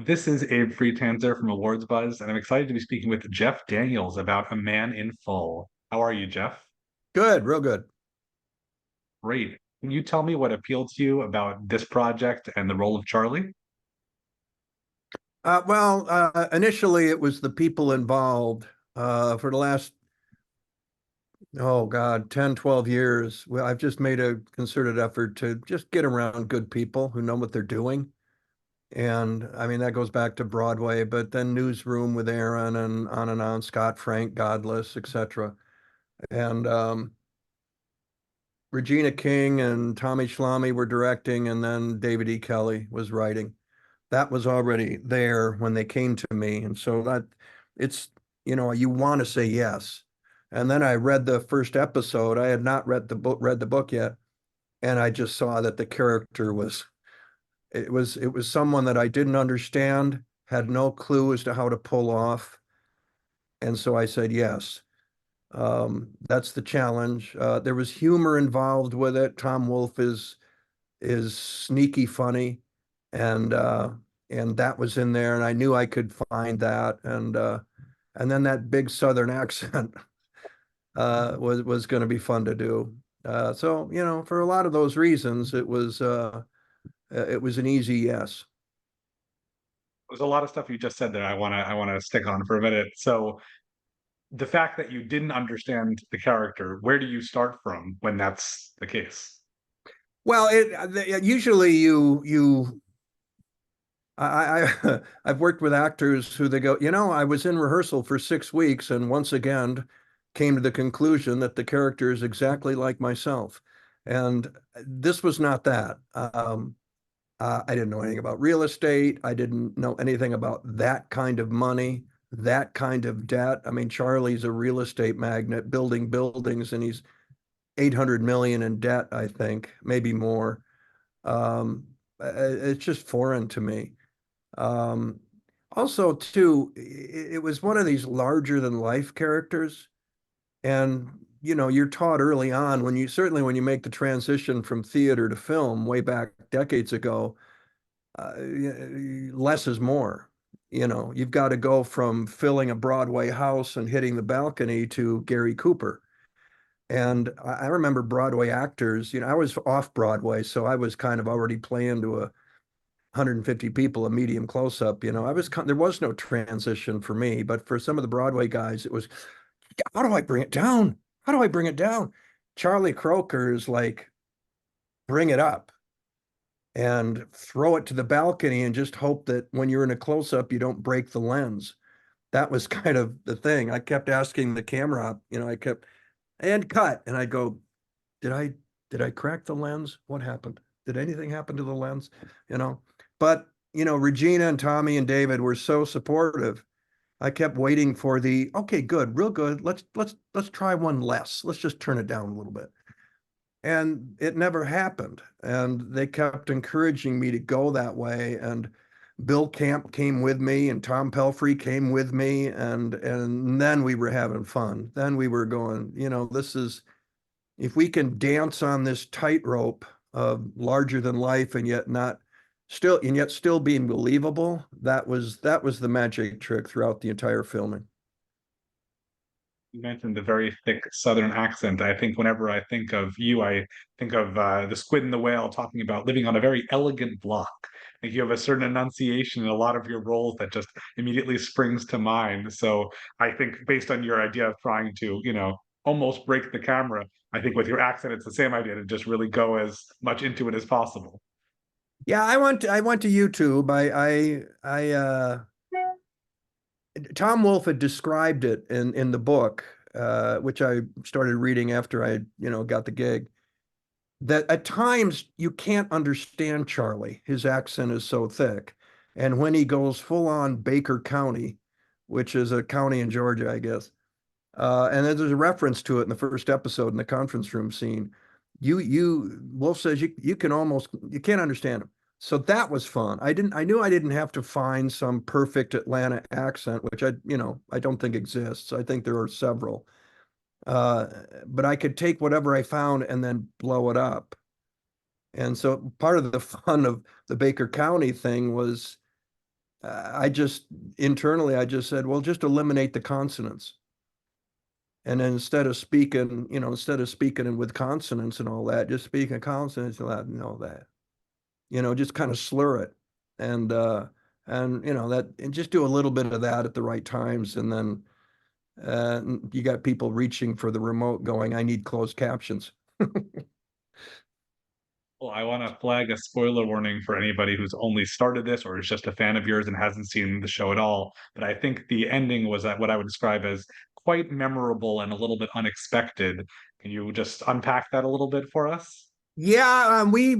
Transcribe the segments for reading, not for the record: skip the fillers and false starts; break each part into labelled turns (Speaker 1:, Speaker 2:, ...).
Speaker 1: This is Abe Friedtanzer from Awards Buzz, and I'm excited to be speaking with Jeff Daniels about A Man in Full. How are you, Jeff?
Speaker 2: Good, real good.
Speaker 1: Great. Can you tell me what appealed to you about this project and the role of Charlie?
Speaker 2: Initially it was the people involved. For the last, oh God, 10, 12 years, well, I've just made a concerted effort to just get around good people who know what they're doing. And I mean, that goes back to Broadway, but then Newsroom with Aaron and on, Scott Frank, Godless, etc. And Regina King and Tommy Schlamme were directing, and then David E. Kelley was writing. That was already there when they came to me. And so that it's, you want to say yes. And then I read the first episode. I had not read the book yet. And I just saw that the character was someone that I didn't understand, had no clue as to how to pull off. And so I said, yes. That's the challenge. There was humor involved with it. Tom Wolfe is sneaky funny, and that was in there, and I knew I could find that, and then that big Southern accent was going to be fun to do. So for a lot of those reasons, it was an easy yes.
Speaker 1: There's a lot of stuff you just said there I wanna stick on for a minute. So the fact that you didn't understand the character, where do you start from when that's the case?
Speaker 2: Well, usually I've worked with actors who they go, I was in rehearsal for 6 weeks and once again came to the conclusion that the character is exactly like myself. And this was not that. I didn't know anything about real estate. I didn't know anything about that kind of money, that kind of debt. I mean, Charlie's a real estate magnate building buildings and he's 800 million in debt, I think, maybe more. It's just foreign to me. Um, Also, too, it was one of these larger than life characters. And, you're taught early on certainly when you make the transition from theater to film way back decades ago, less is more. You've got to go from filling a Broadway house and hitting the balcony to Gary Cooper. And I remember Broadway actors, I was off Broadway, so I was kind of already playing to 150 people, a medium close up. There was no transition for me, but for some of the Broadway guys, it was, how do I bring it down? How do I bring it down? Charlie Croker is like, bring it up and throw it to the balcony and just hope that when you're in a close up, you don't break the lens. That was kind of the thing. I kept asking the camera, I kept, and cut. And I go, did I did I crack the lens? What happened? Did anything happen to the lens? You know, but Regina and Tommy and David were so supportive. I kept waiting for the okay, good, real good. Let's try one less. Let's just turn it down a little bit. And it never happened. And they kept encouraging me to go that way. And Bill Camp came with me and Tom Pelfrey came with me. And then we were having fun. Then we were going, this is if we can dance on this tightrope of larger than life and yet still being believable, that was the magic trick throughout the entire filming.
Speaker 1: You mentioned the very thick Southern accent. I think whenever I think of you, I think of the Squid and the Whale talking about living on a very elegant block. Like you have a certain enunciation in a lot of your roles that just immediately springs to mind. So I think based on your idea of trying to, almost break the camera, I think with your accent, it's the same idea to just really go as much into it as possible.
Speaker 2: Yeah, I went to YouTube. Tom Wolfe had described it in the book, which I started reading after I got the gig. That at times you can't understand Charlie. His accent is so thick. And when he goes full on Baker County, which is a county in Georgia, I guess, and then there's a reference to it in the first episode in the conference room scene. Wolf says you can't understand him. So that was fun. I knew I didn't have to find some perfect Atlanta accent, which I don't think exists. I think there are several. Uh, but I could take whatever I found and then blow it up. And so part of the fun of the Baker County thing was I just internally, I just said, well, just eliminate the consonants. And then instead of speaking, instead of speaking with consonants and all that, just speaking consonants and all that, just kind of slur it. And, uh, and just do a little bit of that at the right times. And then you got people reaching for the remote going, I need closed captions.
Speaker 1: Well, I want to flag a spoiler warning for anybody who's only started this or is just a fan of yours and hasn't seen the show at all. But I think the ending was what I would describe as quite memorable and a little bit unexpected. Can you just unpack that a little bit for us?
Speaker 2: Yeah, we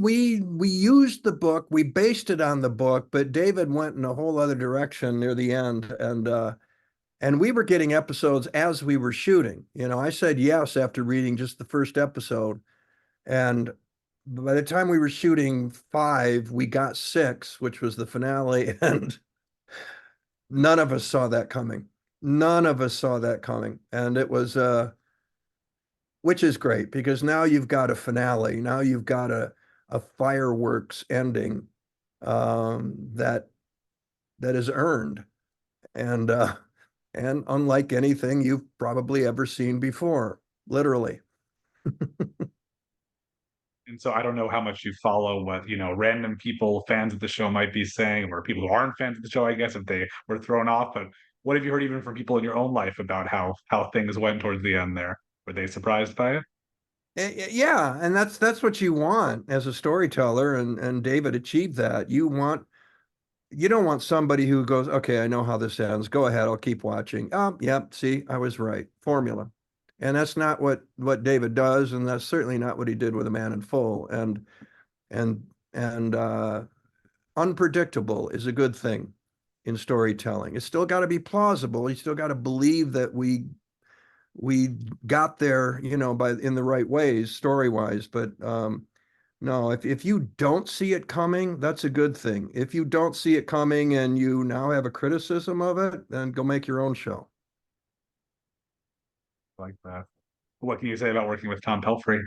Speaker 2: used the book, we based it on the book, but David went in a whole other direction near the end, and we were getting episodes as we were shooting. I said yes after reading just the first episode, and by the time we were shooting five, we got six, which was the finale, and none of us saw that coming. None of us saw that coming, and it was which is great because now you've got a finale. Now you've got a fireworks ending that is earned and unlike anything you've probably ever seen before, literally.
Speaker 1: And so I don't know how much you follow what, random people, fans of the show might be saying, or people who aren't fans of the show, I guess, if they were thrown off. But what have you heard even from people in your own life about how things went towards the end there? Were they surprised by it?
Speaker 2: Yeah, and that's what you want as a storyteller, and David achieved that. You don't want somebody who goes, okay, I know how this ends. Go ahead, I'll keep watching. Oh, yep, see, I was right. Formula. And that's not what David does, and that's certainly not what he did with A Man in Full. And unpredictable is a good thing in storytelling. It's still got to be plausible. You still got to believe that we got there, by in the right ways, story wise. But no, if you don't see it coming, that's a good thing. If you don't see it coming and you now have a criticism of it, then go make your own show.
Speaker 1: Like that. What can you say about working with Tom Pelfrey?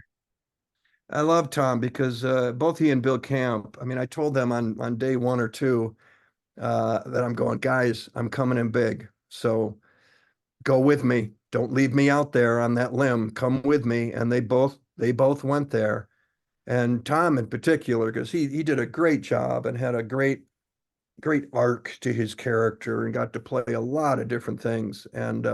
Speaker 2: I love Tom because both he and Bill Camp, I mean, I told them on day one or two that I'm going, guys, I'm coming in big. So go with me. Don't leave me out there on that limb. Come with me. And they both went there. And Tom in particular, because he did a great job and had a great arc to his character and got to play a lot of different things. And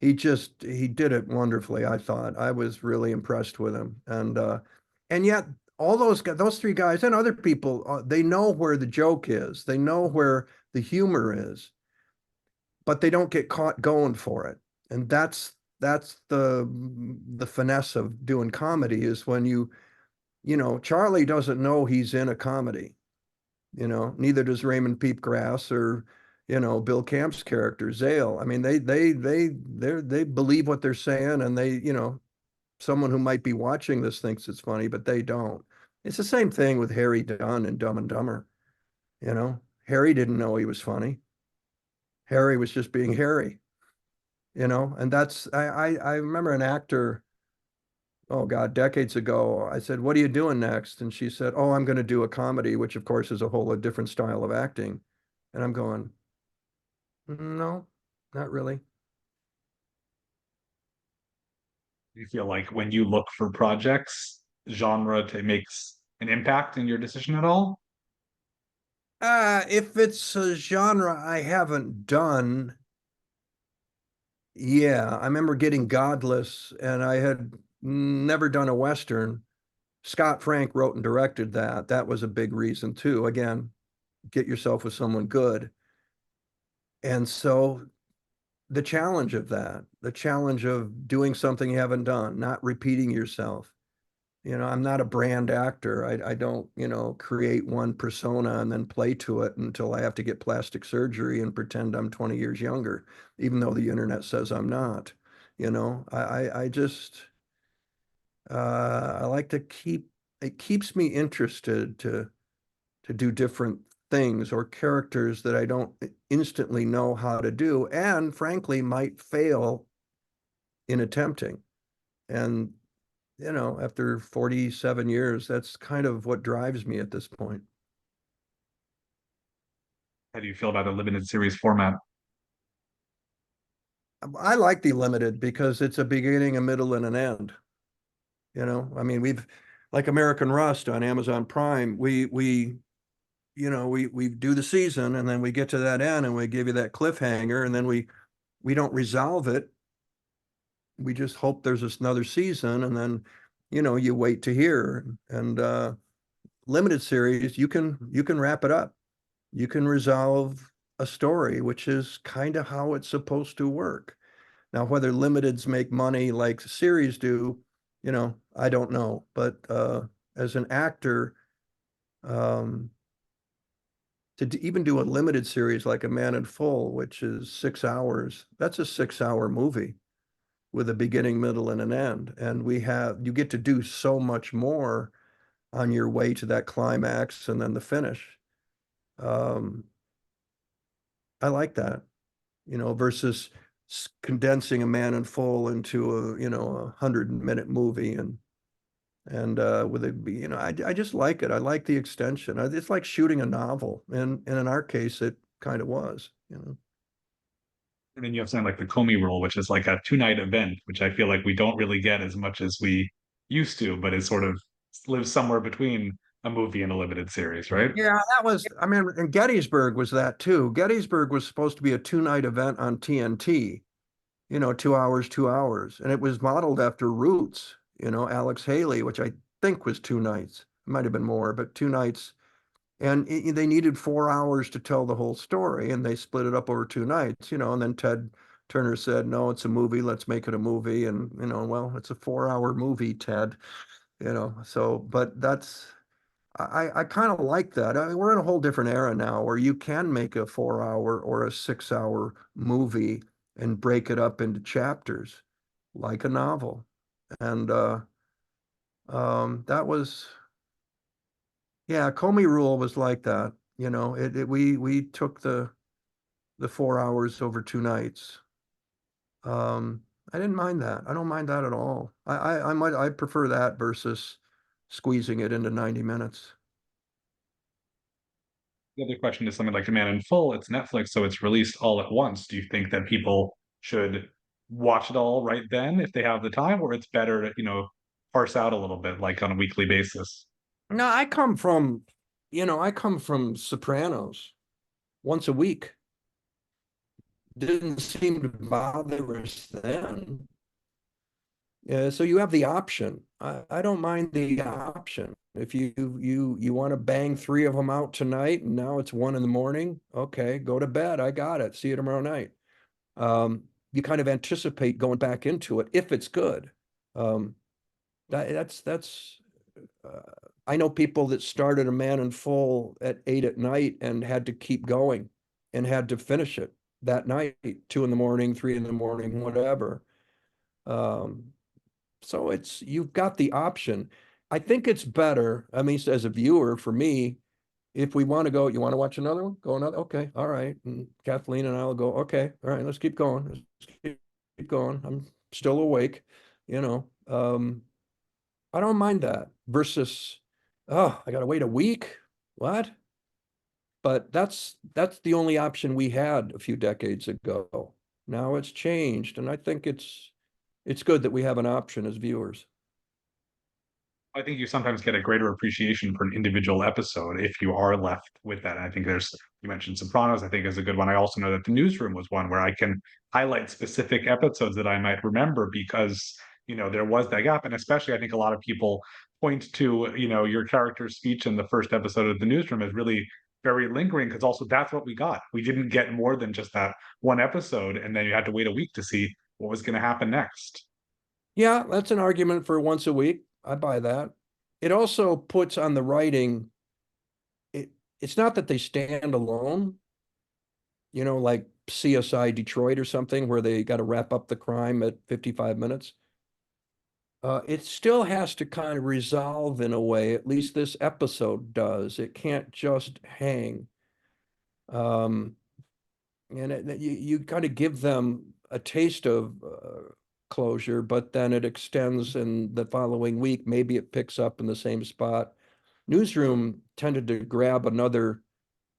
Speaker 2: he did it wonderfully, I thought. I was really impressed with him. And yet all those three guys and other people, they know where the joke is. They know where the humor is, but they don't get caught going for it. And that's the finesse of doing comedy is when Charlie doesn't know he's in a comedy. Neither does Raymond Peepgrass or, Bill Camp's character, Zale. I mean, they believe what they're saying and someone who might be watching this thinks it's funny, but they don't. It's the same thing with Harry Dunn in Dumb and Dumber. Harry didn't know he was funny. Harry was just being Harry, and I remember an actor, oh God, decades ago, I said, what are you doing next? And she said, oh, I'm going to do a comedy, which of course is a whole different style of acting. And I'm going, no, not really.
Speaker 1: Do you feel like when you look for projects, makes an impact in your decision at all?
Speaker 2: If it's a genre I haven't done, yeah, I remember getting Godless and I had never done a Western. Scott Frank wrote and directed that. That was a big reason too. Again, get yourself with someone good. And so the challenge of doing something you haven't done, not repeating yourself. I'm not a brand actor. I don't, create one persona and then play to it until I have to get plastic surgery and pretend I'm 20 years younger, even though the internet says I'm not. I just, I like to it keeps me interested to do different things or characters that I don't instantly know how to do and frankly might fail in attempting. And, after 47 years, that's kind of what drives me at this point.
Speaker 1: How do you feel about the limited series format?
Speaker 2: I like the limited because it's a beginning, a middle, and an end. I mean, we've like American Rust on Amazon Prime. We do the season and then we get to that end and we give you that cliffhanger and then we don't resolve it. We just hope there's another season and then you wait to hear. And limited series, you can wrap it up. You can resolve a story, which is kind of how it's supposed to work. Now, whether limiteds make money like series do, I don't know. But as an actor, um, to even do a limited series like A Man in Full, which is 6 hours, that's a 6 hour movie with a beginning, middle, and an end. And you get to do so much more on your way to that climax and then the finish. Um, I like that, versus condensing A Man in Full into a 100-minute movie and with it be, I just like it. I like the extension. It's like shooting a novel, and in our case, it kind of was.
Speaker 1: And then you have something like the Comey Rule, which is like a 2 night event, which I feel like we don't really get as much as we used to, but it sort of lives somewhere between a movie and a limited series, right?
Speaker 2: Yeah, that was, I mean, and Gettysburg was that too. Gettysburg was supposed to be a 2 night event on TNT, 2 hours, 2 hours. And it was modeled after Roots, Alex Haley, which I think was 2 nights. It might have been more, but 2 nights. And they needed 4 hours to tell the whole story, and they split it up over 2 nights, and then Ted Turner said, no, it's a movie, let's make it a movie. And, well, it's a 4 hour movie, Ted, so, but I kind of like that. I mean, we're in a whole different era now where you can make a 4 hour or a 6 hour movie and break it up into chapters like a novel. And that was, yeah, Comey Rule was like that. We took the 4 hours over 2 nights. Um, I didn't mind that. I don't mind that at all. I prefer that versus squeezing it into 90 minutes.
Speaker 1: The other question is something like A Man in Full. It's Netflix, so it's released all at once. Do you think that people should watch it all right then if they have the time, or it's better to, parse out a little bit, like on a weekly basis?
Speaker 2: No, I come from Sopranos once a week. Didn't seem to bother us then. Yeah, so you have the option. I don't mind the option. If you want to bang three of them out tonight, and now it's 1 in the morning, okay, go to bed. I got it. See you tomorrow night. You kind of anticipate going back into it if it's good. Um, that's uh, I know people that started A Man in Full at 8 at night and had to keep going and had to finish it that night, 2 in the morning, 3 in the morning, whatever. Um, so you've got the option. I think it's better. I mean, as a viewer, for me, if we want to go, you want to watch another one? Go another. Okay, all right. And Kathleen and I will go. Okay, all right. Let's keep going. Let's keep going. I'm still awake. You know. I don't mind that versus, oh, I gotta wait a week. What? But that's the only option we had a few decades ago. Now it's changed, and I think it's good that we have an option as viewers.
Speaker 1: I think you sometimes get a greater appreciation for an individual episode if you are left with that. I think you mentioned Sopranos, I think is a good one. I also know that The Newsroom was one where I can highlight specific episodes that I might remember because, there was that gap. And especially, I think a lot of people point to, your character's speech in the first episode of The Newsroom as really very lingering because also that's what we got. We didn't get more than just that one episode. And then you had to wait a week to see what was going to happen next.
Speaker 2: Yeah, that's an argument for once a week. I buy that. It also puts on the writing, it, it's not that they stand alone, like CSI Detroit or something, where they got to wrap up the crime at 55 minutes. It still has to kind of resolve in a way, at least this episode does. It can't just hang. Um, and you kind of give them a taste of closure, but then it extends in the following week. Maybe it picks up in the same spot. Newsroom tended to grab another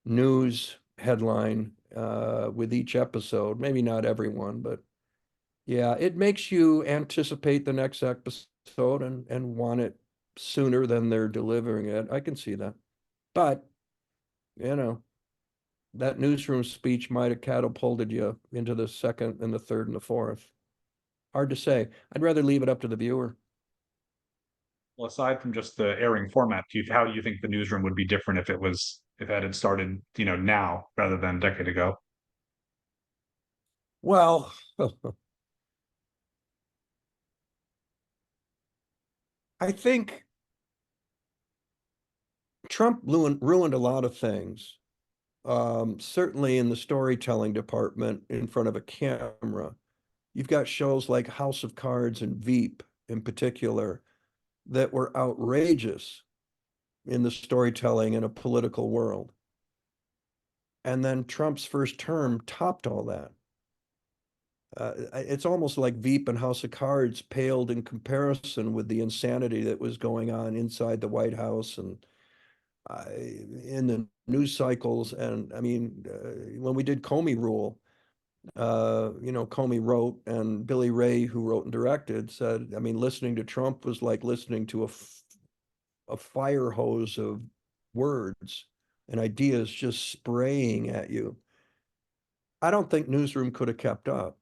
Speaker 2: news headline with each episode. Maybe not everyone, but yeah, it makes you anticipate the next episode and want it sooner than they're delivering it. I can see that. But, you know, that newsroom speech might have catapulted you into the second and the third and the fourth. Hard to say. I'd rather leave it up to the viewer.
Speaker 1: Well, aside from just the airing format, how do you think the newsroom would be different if that had started, now rather than a decade ago?
Speaker 2: Well, I think Trump ruined a lot of things. Certainly in the storytelling department in front of a camera. You've got shows like House of Cards and Veep in particular that were outrageous in the storytelling in a political world. And then Trump's first term topped all that. It's almost like Veep and House of Cards paled in comparison with the insanity that was going on inside the White House and in the news cycles. And I mean, when we did Comey Rule, Comey wrote, and Billy Ray, who wrote and directed, said, I mean, listening to Trump was like listening to a fire hose of words and ideas just spraying at you. I don't think Newsroom could have kept up.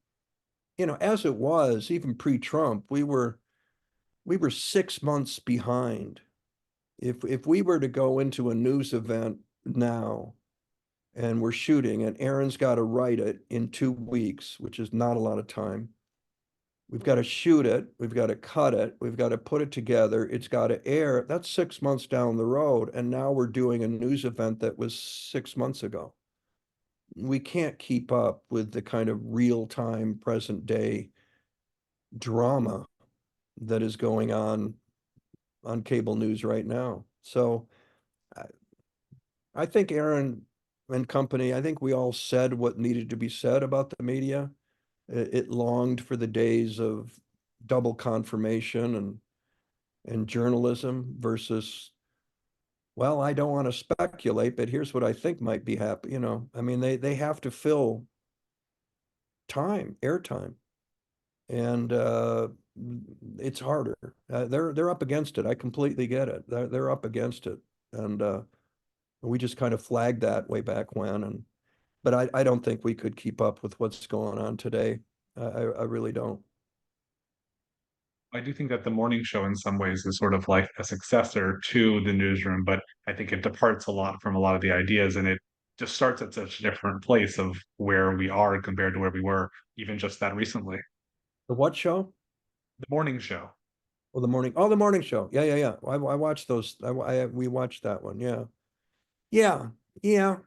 Speaker 2: As it was, even pre-Trump, we were 6 months behind. If we were to go into a news event now and we're shooting and Aaron's got to write it in 2 weeks, which is not a lot of time. We've got to shoot it, we've got to cut it, we've got to put it together, it's got to air. That's 6 months down the road. And now we're doing a news event that was 6 months ago. We can't keep up with the kind of real-time, present day drama that is going on cable news right now. So I, I think Aaron and company, I think we all said what needed to be said about the media. It longed for the days of double confirmation and journalism versus, well, I don't want to speculate, but here's what I think might be happening. I mean, they have to fill airtime, and it's harder. They're up against it. I completely get it. They're up against it, and we just kind of flagged that way back when. But I don't think we could keep up with what's going on today. I really don't.
Speaker 1: I do think that the morning show in some ways is sort of like a successor to the newsroom, but I think it departs a lot from a lot of the ideas and it just starts at such a different place of where we are compared to where we were even just that recently.
Speaker 2: The what show?
Speaker 1: The morning show.
Speaker 2: Oh, the morning. Oh, the morning show. Yeah, yeah, yeah. I watched those. We watched that one. Yeah, yeah, yeah,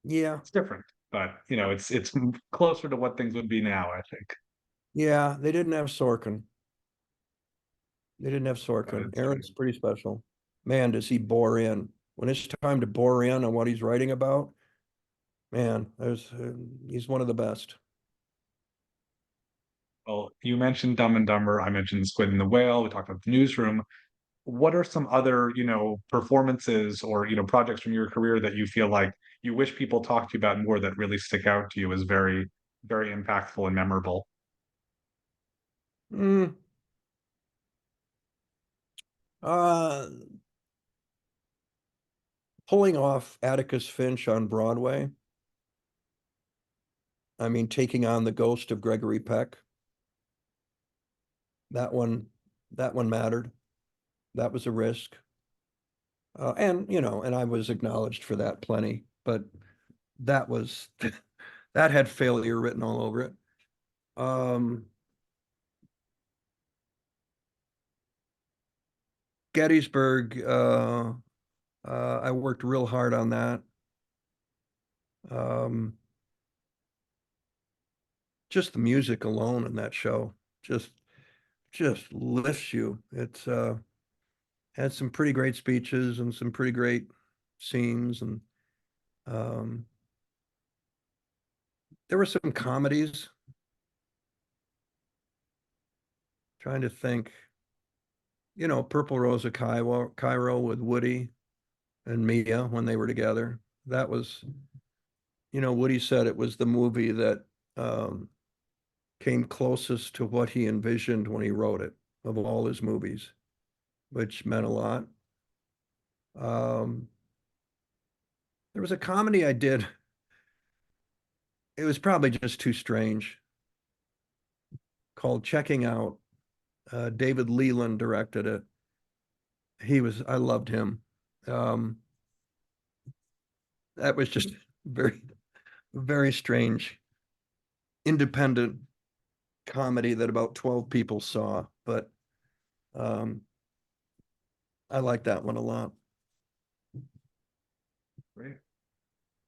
Speaker 2: yeah,
Speaker 1: It's different, but it's closer to what things would be now, I think.
Speaker 2: yeah. They didn't have Sorkin. They didn't have
Speaker 1: That
Speaker 2: Sorkin.
Speaker 1: is true.
Speaker 2: Aaron's pretty special. Man, does he bore in. When it's time to bore in on what he's writing about, man, he's one of the best.
Speaker 1: Well, you mentioned Dumb and Dumber. I mentioned Squid and the Whale. We talked about the newsroom. What are some other, performances or, projects from your career that you feel like you wish people talked to you about more that really stick out to you as very, very impactful and memorable?
Speaker 2: Mm, uh, Pulling off Atticus Finch on Broadway. I mean, taking on the ghost of Gregory Peck. That one, that one mattered. That was a risk. And I was acknowledged for that plenty, but that was that had failure written all over it. Um, Gettysburg, I worked real hard on that. Um, just the music alone in that show just just lifts you. It's had some pretty great speeches and some pretty great scenes, and um, there were some comedies. Trying to think, Purple Rose of Cairo with Woody and Mia when they were together. That was Woody said it was the movie that um, came closest to what he envisioned when he wrote it of all his movies, which meant a lot. Um, there was a comedy I did. It was probably just too strange, called Checking Out. David Leland directed it. I loved him. Um, that was just very, very strange, independent comedy that about 12 people saw, but um, I like that one a lot.
Speaker 1: Great.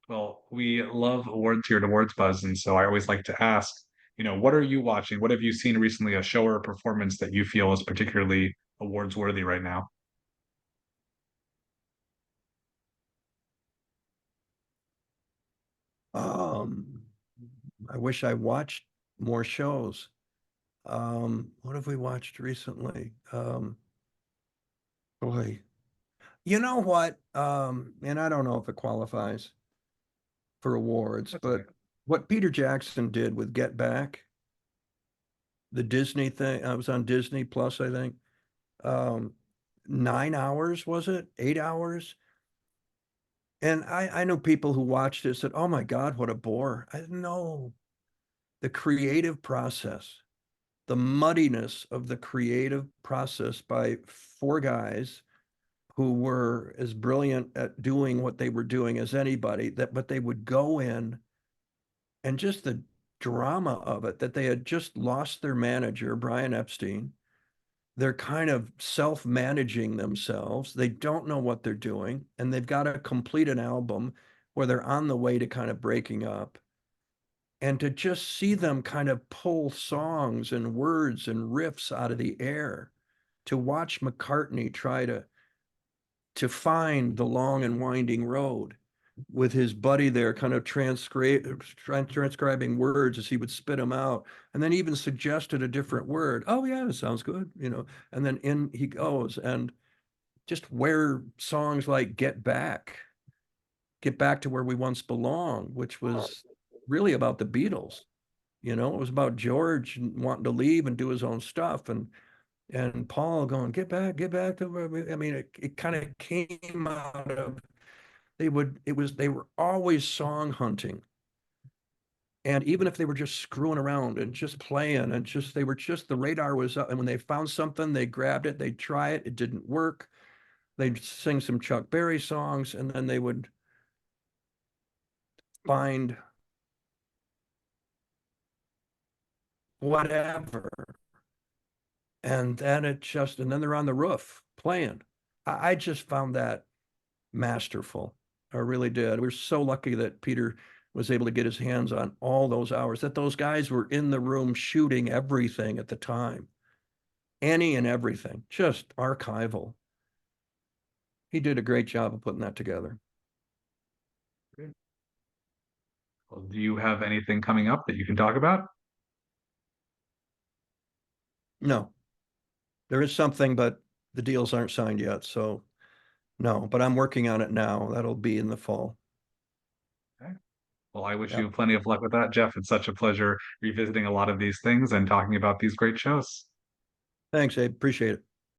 Speaker 1: Well, we love awards here at Awards Buzz, and so I always like to ask, what are you watching? What have you seen recently, a show or a performance that you feel is particularly awards worthy right now?
Speaker 2: Um, I wish I watched more shows. What have we watched recently? Boy, you know what? And I don't know if it qualifies for awards,
Speaker 1: That's okay.
Speaker 2: but what Peter Jackson did with Get Back, the Disney thing, I was on Disney Plus, I think. Um, 9 hours, was it? 8 hours? And I know people who watched it said, "Oh my God, what a bore." I know the creative process, the muddiness of the creative process by four guys who were as brilliant at doing what they were doing as anybody, but they would go in and just the drama of it, that they had just lost their manager, Brian Epstein. They're kind of self-managing themselves. They don't know what they're doing, and they've got to complete an album where they're on the way to kind of breaking up. And to just see them kind of pull songs and words and riffs out of the air, to watch McCartney try to find the long and winding road with his buddy there kind of transcribing words as he would spit them out, and then even suggested a different word. Oh yeah, it sounds good. And then in he goes, and just where songs like Get Back to Where We Once Belong, which was really about the Beatles. It was about George wanting to leave and do his own stuff, and Paul going, get back to where I mean, it kind of came out of they were always song hunting. And even if they were just screwing around and just playing and just they were just the radar was up. And when they found something, they grabbed it, they'd try it, it didn't work. They'd sing some Chuck Berry songs, and then they would find whatever. And then they're on the roof playing. I just found that masterful. I really did. We're so lucky that Peter was able to get his hands on all those hours, that those guys were in the room shooting everything at the time, any and everything, just archival. He did a great job of putting that together.
Speaker 1: Great. Well, do you have anything coming up that you can talk about?
Speaker 2: No, there is something, but the deals aren't signed yet. So no, but I'm working on it now. That'll be in the fall.
Speaker 1: Okay. Well, I wish
Speaker 2: Yeah.
Speaker 1: you plenty of luck with that, Jeff. It's such a pleasure revisiting a lot of these things and talking about these great shows.
Speaker 2: Thanks, Abe. Appreciate it.